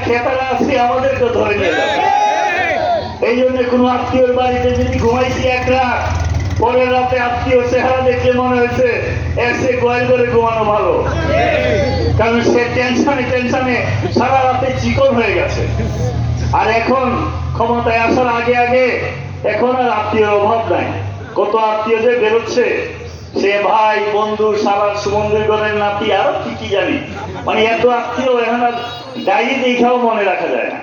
খেতারা আছে আমাদেরকে ধরে নিয়ে যাবে। এই জন্য কোনো আত্মীয়র বাড়িতে যদি ঘুমাইছি এক রাত, পরের রাতে আত্মীয় চেহারা দেখলে মনে হয়েছে এসে গোয়াল করে ঘুমানো ভালো, কারণ সে টেনশনে সারা রাতে চিকন হয়ে গেছে। আর এখন ক্ষমতায় আসার আগে আগে এখন আর আত্মীয়র অভাব নাই। কত আত্মীয় যে বেরোচ্ছে, সে ভাই বন্ধু সারা সুমন্দিরগণের নাতি আরো কি কি জানি, মানে এত আত্মীয় এখন আর ডায়েরি দেখাও মনে রাখা যায় না।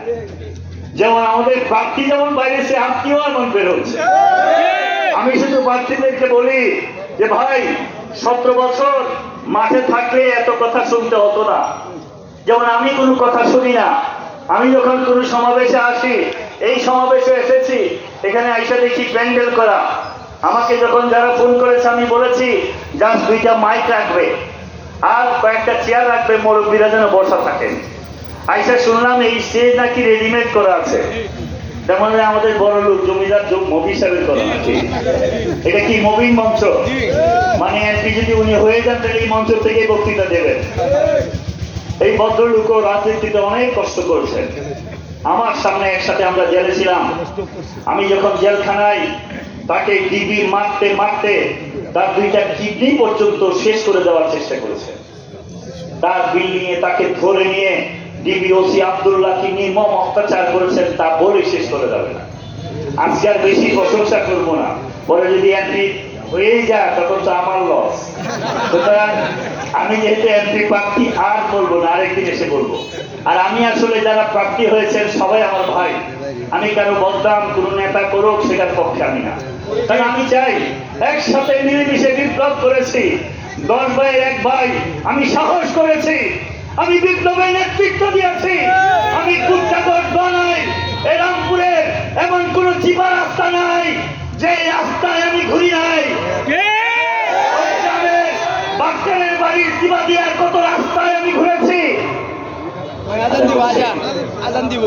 যেমন আমাদের প্রার্থী যেমন বাইরে, সে আত্মীয় এমন বেরোচ্ছে। আমি শুধু প্রার্থীদেরকে বলি যে ভাই, 17 বছর মাঠে থাকলে এত কথা শুনতে হতো না। যেমন আমি কোনো কথা শুনি না, আমি যখন কোনো সমাবেশে আসি, এই সমাবেশে এসেছি, এখানে আইসা দেখি প্যান্ডেল করা। আমাকে যখন যারা ফোন করেছে আমি বলেছি জাস্ট 2টা মাইক রাখবে আর কয়েকটা চেয়ার রাখবে, মুরব্বীরা যেন বসা থাকে। আইসা শুনলাম এই স্টেজ নাকি রেডিমেড করা আছে, যেমন আমাদের বড় লোক জমিদার মবি সাহেবের করা নাকি। এটা কি মুভিং মঞ্চ? মানে এমপি যদি উনি হয়ে যান তাহলে এই মঞ্চ থেকে বক্তৃতা দেবেন। এই ভদ্রলোকও রাজনীতিতে অনেক কষ্ট করেছেন। আমার সামনে একসাথে আমরা জেলে ছিলাম। আমি যখন জেলখানায়, তাকে ডিবি মারতে মারতে তার 2টা কিডনি পর্যন্ত শেষ করে দেওয়ার চেষ্টা করেছে। তার বিল্ডিং এ তাকে ধরে নিয়ে ডিবি ওসি আব্দুল্লাহকে নির্মম অত্যাচার করেছেন, তা বলে শেষ করে যাবে না। আজকে আর বেশি প্রশংসা করবো না, পরে যদি এমপি হয়েই যায় তখন তো আমার লস। সুতরাং আমি যেহেতু এমপি প্রার্থী, আর বলবো না, আরেকদিন এসে বলবো। আর আমি আসলে যারা প্রার্থী হয়েছেন সবাই আমার ভাই। আমি কারো বদনাম কোনো নেতা করুক সেটার পক্ষে আমি না। তাই আমি চাই একসাথে মিলেমিশে বিপ্লব করেছি, 10 ভাইয়ের 1 ভাই। আমি সাহস করেছি, আমি বিপ্লবের নেতৃত্ব দিয়েছি। আমি কুট্টাগড় বানাই, রামপুরের এমন কোন চিপা রাস্তা নাই যে রাস্তায় আমি ঘুরি নাই। বাচ্চাদের বাড়ির চিপা দিয়ার কত রাস্তায় আমি ঘুরেছি। আজান দিব।